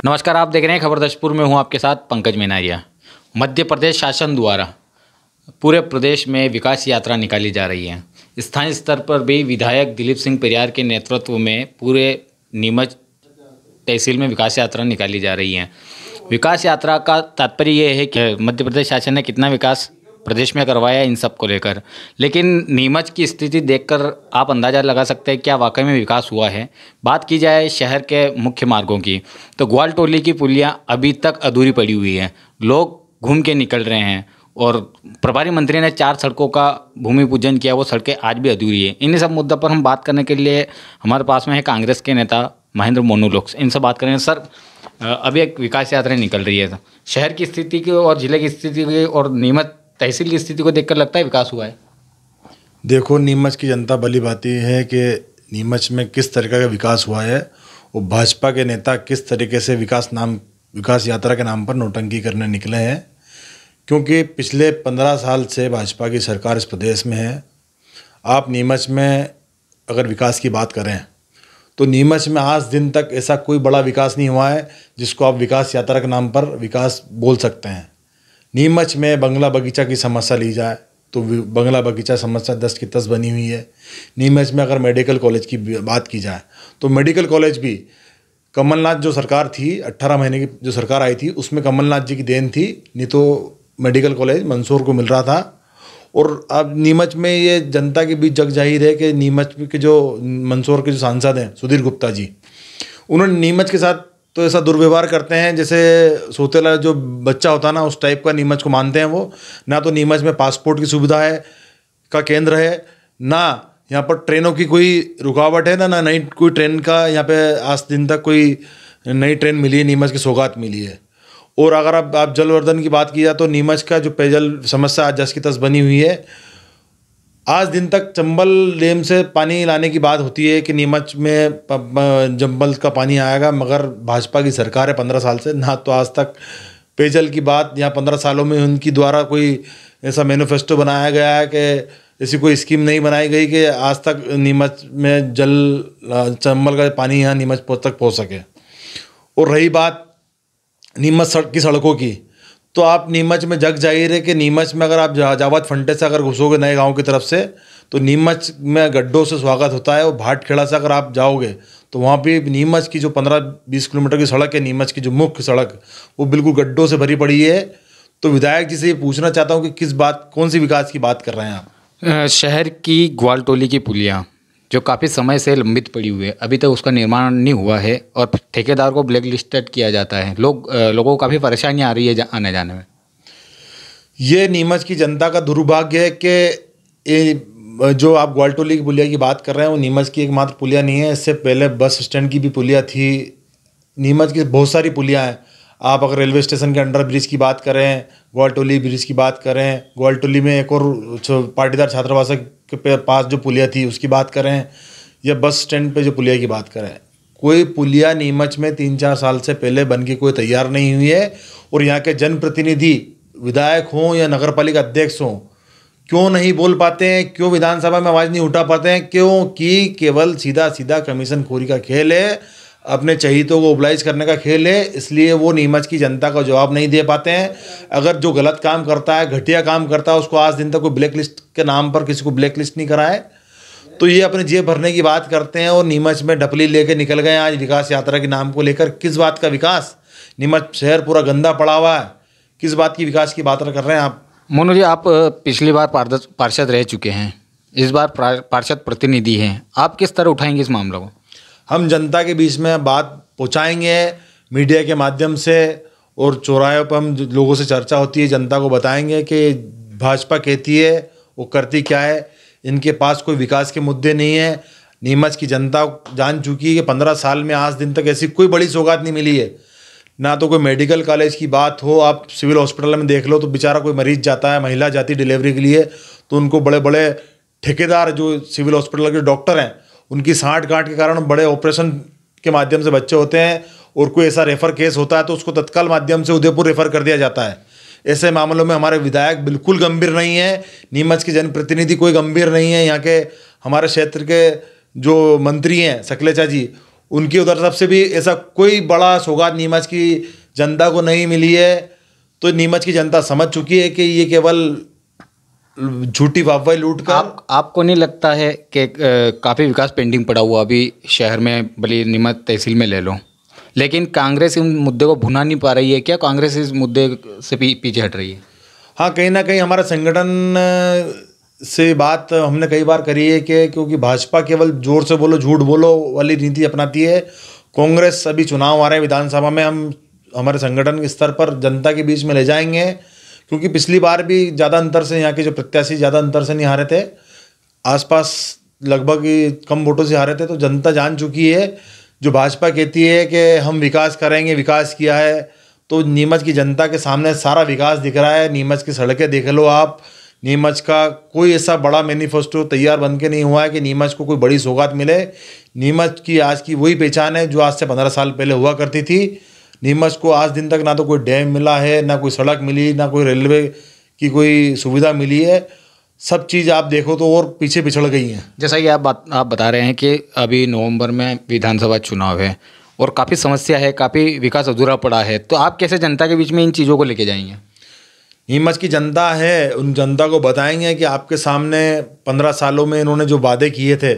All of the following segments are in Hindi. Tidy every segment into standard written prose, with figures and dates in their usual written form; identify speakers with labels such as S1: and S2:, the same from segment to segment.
S1: नमस्कार, आप देख रहे हैं खबर दशपुर में हूं आपके साथ पंकज मेनारिया। मध्य प्रदेश शासन द्वारा पूरे प्रदेश में विकास यात्रा निकाली जा रही है। स्थानीय स्तर पर भी विधायक दिलीप सिंह पेरियार के नेतृत्व में पूरे नीमच तहसील में विकास यात्रा निकाली जा रही है। विकास यात्रा का तात्पर्य ये है कि मध्य प्रदेश शासन ने कितना विकास प्रदेश में करवाया इन सब को लेकर, लेकिन नीमच की स्थिति देखकर आप अंदाज़ा लगा सकते हैं क्या वाकई में विकास हुआ है। बात की जाए शहर के मुख्य मार्गों की तो ग्वालटोली की पुलियाँ अभी तक अधूरी पड़ी हुई है। लोग घूम के निकल रहे हैं और प्रभारी मंत्री ने 4 सड़कों का भूमि पूजन किया, वो सड़कें आज भी अधूरी है। इन्हीं सब मुद्दों पर हम बात करने के लिए हमारे पास में है कांग्रेस के नेता महेंद्र मोनूलोक। इनसे बात करेंगे। सर, अभी एक विकास यात्रा निकल रही है, शहर की स्थिति की और जिले की स्थिति की और नीमच तहसील की स्थिति को देखकर लगता है विकास हुआ है?
S2: देखो, नीमच की जनता भली भांति है कि नीमच में किस तरीके का विकास हुआ है और भाजपा के नेता किस तरीके से विकास यात्रा के नाम पर नौटंकी करने निकले हैं। क्योंकि पिछले 15 साल से भाजपा की सरकार इस प्रदेश में है। आप नीमच में अगर विकास की बात करें तो नीमच में आज दिन तक ऐसा कोई बड़ा विकास नहीं हुआ है जिसको आप विकास यात्रा के नाम पर विकास बोल सकते हैं। नीमच में बंगला बगीचा की समस्या ली जाए तो बंगला बगीचा समस्या 10 की 10 बनी हुई है। नीमच में अगर मेडिकल कॉलेज की बात की जाए तो मेडिकल कॉलेज भी कमलनाथ जो सरकार थी, 18 महीने की जो सरकार आई थी, उसमें कमलनाथ जी की देन थी, नहीं तो मेडिकल कॉलेज मंदसौर को मिल रहा था। और अब नीमच में ये जनता के बीच जग जाहिर है कि नीमच के जो मंदसौर के जो सांसद हैं सुधीर गुप्ता जी, उन्होंने नीमच के साथ तो ऐसा दुर्व्यवहार करते हैं जैसे सोतेला जो बच्चा होता ना, उस टाइप का नीमच को मानते हैं वो। ना तो नीमच में पासपोर्ट की सुविधा है का केंद्र है, ना यहाँ पर ट्रेनों की कोई रुकावट है, ना नई कोई ट्रेन का यहाँ पे आज दिन तक कोई नई ट्रेन मिली है, नीमच की सौगात मिली है। और अगर आप जलवर्धन की बात की जाए तो नीमच का जो पेयजल समस्या आज 10 की 10 बनी हुई है। आज दिन तक चंबल डैम से पानी लाने की बात होती है कि नीमच में चंबल का पानी आएगा, मगर भाजपा की सरकार है 15 साल से, ना तो आज तक पेयजल की बात यहाँ 15 सालों में उनकी द्वारा कोई ऐसा मैनिफेस्टो बनाया गया है कि ऐसी कोई स्कीम नहीं बनाई गई कि आज तक नीमच में चंबल का पानी यहाँ नीमच तक पहुँच सके। और रही बात नीमच की सड़कों की, तो आप नीमच में जग जाहिर है कि नीमच में अगर आप जावद फंटे से अगर घुसोगे नए गांव की तरफ से तो नीमच में गड्ढों से स्वागत होता है। और भाटखेड़ा से अगर आप जाओगे तो वहाँ पे नीमच की जो 15-20 किलोमीटर की सड़क है, नीमच की जो मुख्य सड़क, वो बिल्कुल गड्ढों से भरी पड़ी है। तो विधायक जी से ये पूछना चाहता हूँ कि कौन सी विकास की बात कर रहे हैं आप?
S1: शहर की ग्वालटोली की पुलियाँ जो काफ़ी समय से लंबित पड़ी हुई है, अभी तक उसका निर्माण नहीं हुआ है और ठेकेदार को ब्लैक लिस्टेड किया जाता है। लोगों को काफ़ी परेशानी आ रही है आने जाने में।
S2: ये नीमच की जनता का दुर्भाग्य है कि जो आप ग्वालटोली की पुलिया की बात कर रहे हैं वो नीमच की एकमात्र पुलिया नहीं है। इससे पहले बस स्टैंड की भी पुलिया थी। नीमच की बहुत सारी पुलियाँ हैं। आप अगर रेलवे स्टेशन के अंडर ब्रिज की बात करें, ग्वालटोली ब्रिज की बात करें, ग्वालटोली में एक और पाटीदार छात्रावास के पास जो पुलिया थी उसकी बात करें, या बस स्टैंड पे जो पुलिया की बात करें, कोई पुलिया नीमच में 3-4 साल से पहले बन के कोई तैयार नहीं हुई है। और यहाँ के जनप्रतिनिधि विधायक हों या नगर पालिका अध्यक्ष हों, क्यों नहीं बोल पाते हैं, क्यों विधानसभा में आवाज़ नहीं उठा पाते हैं? क्योंकि केवल सीधा सीधा कमीशन खोरी का खेल है, अपने चहीतों को ओबलाइज करने का खेल है। इसलिए वो नीमच की जनता का जवाब नहीं दे पाते हैं। अगर जो गलत काम करता है, घटिया काम करता है, उसको आज दिन तक कोई ब्लैक लिस्ट के नाम पर किसी को ब्लैक लिस्ट नहीं करा है, तो ये अपने जेब भरने की बात करते हैं। और नीमच में डपली लेके निकल गए आज विकास यात्रा के नाम को लेकर। किस बात का विकास? नीमच शहर पूरा गंदा पड़ा हुआ है, किस बात की विकास की बात कर रहे हैं आप?
S1: मोनू जी, आप पिछली बार पार्षद रह चुके हैं, इस बार पार्षद प्रतिनिधि हैं, आप किस तरह उठाएंगे इस मामले को?
S2: हम जनता के बीच में बात पहुंचाएंगे मीडिया के माध्यम से, और चौराहे पर हम लोगों से चर्चा होती है, जनता को बताएंगे कि भाजपा कहती है वो करती क्या है। इनके पास कोई विकास के मुद्दे नहीं है। नीमच की जनता जान चुकी है कि 15 साल में आज दिन तक ऐसी कोई बड़ी सौगात नहीं मिली है। ना तो कोई मेडिकल कॉलेज की बात हो, आप सिविल हॉस्पिटल में देख लो तो बेचारा कोई मरीज जाता है, महिला जाती डिलीवरी के लिए, तो उनको बड़े बड़े ठेकेदार जो सिविल हॉस्पिटल के डॉक्टर हैं, उनकी साँठ गांठ के कारण बड़े ऑपरेशन के माध्यम से बच्चे होते हैं। और कोई ऐसा रेफर केस होता है तो उसको तत्काल माध्यम से उदयपुर रेफर कर दिया जाता है। ऐसे मामलों में हमारे विधायक बिल्कुल गंभीर नहीं है, नीमच के जनप्रतिनिधि कोई गंभीर नहीं है। यहाँ के हमारे क्षेत्र के जो मंत्री हैं सकलेचा जी, उनकी उधर तरफ से भी ऐसा कोई बड़ा सौगात नीमच की जनता को नहीं मिली है। तो नीमच की जनता समझ चुकी है कि ये केवल झूठी वाहवाही लूट कर।
S1: आपको नहीं लगता है कि काफ़ी विकास पेंडिंग पड़ा हुआ अभी शहर में, भले नीमच तहसील में ले लो, लेकिन कांग्रेस इन मुद्दे को भुना नहीं पा रही है? क्या कांग्रेस इस मुद्दे से पीछे हट रही है?
S2: हाँ, कहीं ना कहीं हमारा संगठन से बात हमने कई बार करी है कि क्योंकि भाजपा केवल जोर से बोलो झूठ बोलो वाली नीति अपनाती है। कांग्रेस अभी चुनाव आ रहे हैं विधानसभा में, हम हमारे संगठन के स्तर पर जनता के बीच में ले जाएंगे, क्योंकि पिछली बार भी ज़्यादा अंतर से यहाँ के जो प्रत्याशी ज़्यादा अंतर से नहीं हारे थे, आसपास लगभग कम वोटों से हारे थे। तो जनता जान चुकी है, जो भाजपा कहती है कि हम विकास करेंगे, विकास किया है, तो नीमच की जनता के सामने सारा विकास दिख रहा है। नीमच की सड़कें देख लो आप, नीमच का कोई ऐसा बड़ा मैनिफेस्टो तैयार बन के नहीं हुआ है कि नीमच को कोई बड़ी सौगात मिले। नीमच की आज की वही पहचान है जो आज से 15 साल पहले हुआ करती थी। नीमच को आज दिन तक ना तो कोई डैम मिला है, ना कोई सड़क मिली, ना कोई रेलवे की कोई सुविधा मिली है। सब चीज़ आप देखो तो और पीछे पिछड़ गई हैं।
S1: जैसा कि आप बता रहे हैं कि अभी नवंबर में विधानसभा चुनाव है और काफ़ी समस्या है, काफ़ी विकास अधूरा पड़ा है, तो आप कैसे जनता के बीच में इन चीज़ों को लेके जाएंगे?
S2: नीमच की जनता है, उन जनता को बताएंगे कि आपके सामने 15 सालों में इन्होंने जो वादे किए थे,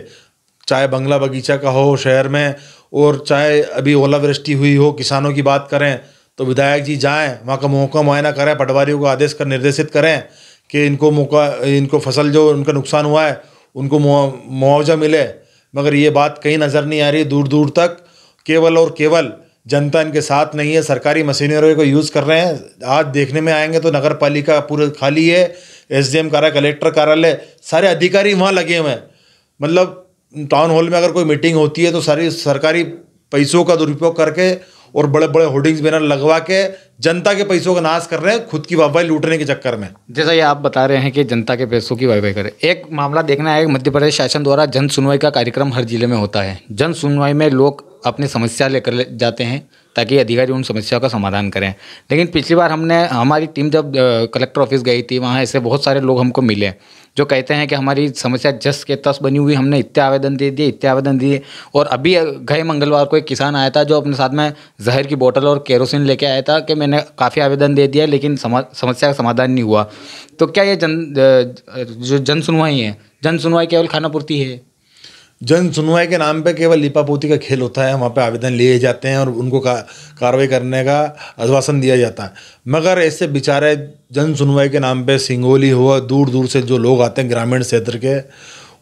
S2: चाहे बंगला बगीचा का हो शहर में, और चाहे अभी ओलावृष्टि हुई हो, किसानों की बात करें तो विधायक जी जाएं वहाँ का मौका मुआयना करें, पटवारियों को आदेश कर निर्देशित करें कि इनको फसल जो उनका नुकसान हुआ है उनको मुआवजा मिले। मगर ये बात कहीं नज़र नहीं आ रही दूर दूर तक। केवल और केवल जनता इनके साथ नहीं है, सरकारी मशीनरी को यूज़ कर रहे हैं। आज देखने में आएंगे तो नगर पालिका पूरे खाली है, SDM कार्यालय, कलेक्टर कार्यालय, सारे अधिकारी वहाँ लगे हुए हैं। मतलब टाउन हॉल में अगर कोई मीटिंग होती है तो सारी सरकारी पैसों का दुरुपयोग करके और बड़े बड़े होर्डिंग्स बैनर लगवा के जनता के पैसों का नाश कर रहे हैं, खुद की वाहवाही लूटने के चक्कर में।
S1: जैसा ये आप बता रहे हैं कि जनता के पैसों की वाहवाही करें, एक मामला देखना है, मध्य प्रदेश शासन द्वारा जन सुनवाई का कार्यक्रम हर जिले में होता है। जन सुनवाई में लोग अपनी समस्या लेकर जाते हैं ताकि अधिकारी उन समस्याओं का समाधान करें। लेकिन पिछली बार हमारी टीम जब कलेक्टर ऑफिस गई थी, वहाँ ऐसे बहुत सारे लोग हमको मिले जो कहते हैं कि हमारी समस्या जस के तस बनी हुई, हमने इतने आवेदन दे दिए। और अभी गए मंगलवार को एक किसान आया था जो अपने साथ में जहर की बोतल और केरोसिन लेके आया था कि मैंने काफ़ी आवेदन दे दिया लेकिन समस्या का समाधान नहीं हुआ। तो क्या ये जो जन सुनवाई है, जन सुनवाई केवल खानापूर्ति है?
S2: जन सुनवाई के नाम पे केवल लिपापोती का खेल होता है। वहाँ पे आवेदन लिए जाते हैं और उनको कार्रवाई करने का आश्वासन दिया जाता है। मगर ऐसे बेचारे जन सुनवाई के नाम पे सिंगोली हुआ, दूर दूर से जो लोग आते हैं ग्रामीण क्षेत्र के,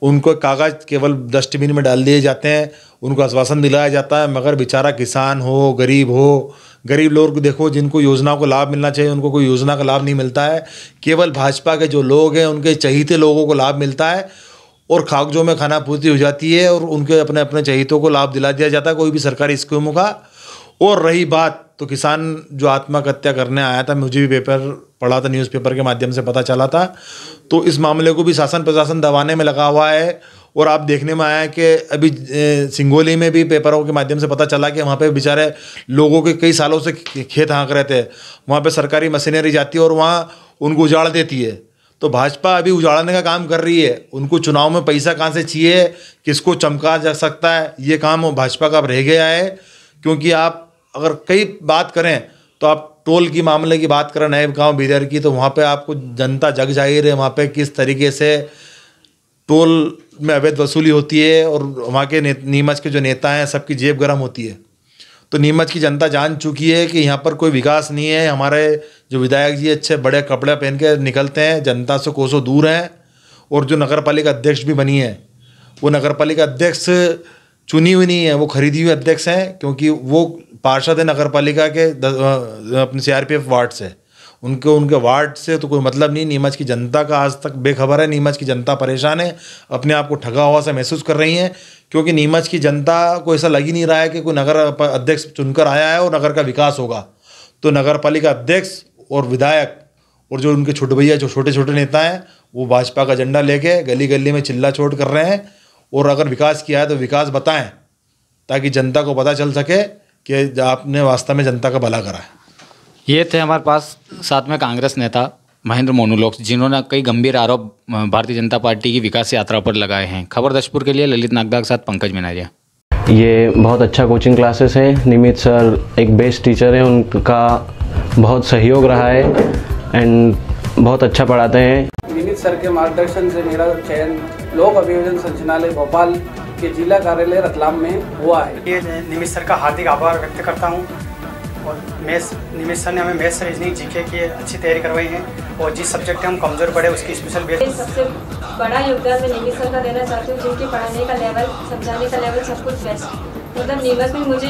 S2: उनको कागज़ केवल डस्टबिन में डाल दिए जाते हैं, उनको आश्वासन दिलाया जाता है। मगर बेचारा किसान हो, गरीब लोग को देखो, जिनको योजनाओं को लाभ मिलना चाहिए उनको कोई योजना का लाभ नहीं मिलता है। केवल भाजपा के जो लोग हैं उनके चहीते लोगों को लाभ मिलता है और कागजों में खानापूर्ति हो जाती है और उनके अपने अपने चहीतों को लाभ दिला दिया जाता है कोई भी सरकारी स्कीमों का। और रही बात तो किसान जो आत्महत्या करने आया था, मुझे भी पेपर पढ़ा था, न्यूज़पेपर के माध्यम से पता चला था, तो इस मामले को भी शासन प्रशासन दबाने में लगा हुआ है। और आप देखने में आया कि अभी सिंगोली में भी पेपरों के माध्यम से पता चला कि वहाँ पे बेचारे लोगों के कई सालों से खेत हाँक रहे थे, वहाँ पे सरकारी मशीनरी जाती है और वहाँ उनको उजाड़ देती है। तो भाजपा अभी उजाड़ने का काम कर रही है। उनको चुनाव में पैसा कहाँ से चाहिए, किसको चमका जा सकता है, ये काम भाजपा का अब रह गया है। क्योंकि आप अगर कई बात करें तो आप टोल की मामले की बात करें, नए गांव बिदर की, तो वहाँ पे आपको जनता जग जाहिर है वहाँ पे किस तरीके से टोल में अवैध वसूली होती है और वहाँ के नीमच के जो नेता हैं सबकी जेब गर्म होती है। तो नीमच की जनता जान चुकी है कि यहाँ पर कोई विकास नहीं है। हमारे जो विधायक जी अच्छे बड़े कपड़े पहन के निकलते हैं, जनता से कोसों दूर हैं। और जो नगर पालिका अध्यक्ष भी बनी है, वो नगर पालिका अध्यक्ष चुनी हुई नहीं है, वो खरीदी हुई अध्यक्ष हैं, क्योंकि वो पार्षद है नगर पालिका के अपने CRPF वार्ड से। उनके वार्ड से तो कोई मतलब नहीं। नीमच की जनता का आज तक बेखबर है। नीमच की जनता परेशान है, अपने आप को ठगा हुआ सा महसूस कर रही है, क्योंकि नीमच की जनता को ऐसा लग ही नहीं रहा है कि कोई नगर अध्यक्ष चुनकर आया है और नगर का विकास होगा। तो नगर पालिका अध्यक्ष और विधायक और जो उनके छोटे भैया जो छोटे छोटे नेता हैं, वो भाजपा का झंडा लेके गली गली में चिल्ला चोट कर रहे हैं। और अगर विकास किया है तो विकास बताएं, ताकि जनता को पता चल सके कि आपने वास्तव में जनता का भला करा है।
S1: ये थे हमारे पास साथ में कांग्रेस नेता महेंद्र मोनोलोक्स, जिन्होंने कई गंभीर आरोप भारतीय जनता पार्टी की विकास यात्रा पर लगाए हैं। खबर दशपुर के लिए ललित नागदा के साथ पंकज मेनारिया।
S3: ये बहुत अच्छा कोचिंग क्लासेस है। निमित सर एक बेस्ट टीचर हैं, उनका बहुत सहयोग रहा है एंड बहुत अच्छा पढ़ाते हैं।
S4: निमित सर के मार्गदर्शन से मेरा चयन लोक अभियोजन संचालय भोपाल के जिला कार्यालय रतलाम में हुआ है।
S5: ये निमित सर का हार्दिक आभार व्यक्त करता हूँ। और निमित सर ने हमें मैथ्स रीजनिंग जीके की अच्छी तैयारी करवाई है और जिस सब्जेक्ट में हम कमज़ोर पड़े उसकी स्पेशल बेस।
S6: सबसे बड़ा योगदान मैं निमित सर का देना चाहती हूँ, जिनके पढ़ाने का लेवल, समझाने का लेवल सब कुछ बेस्ट। मतलब नीमच में मुझे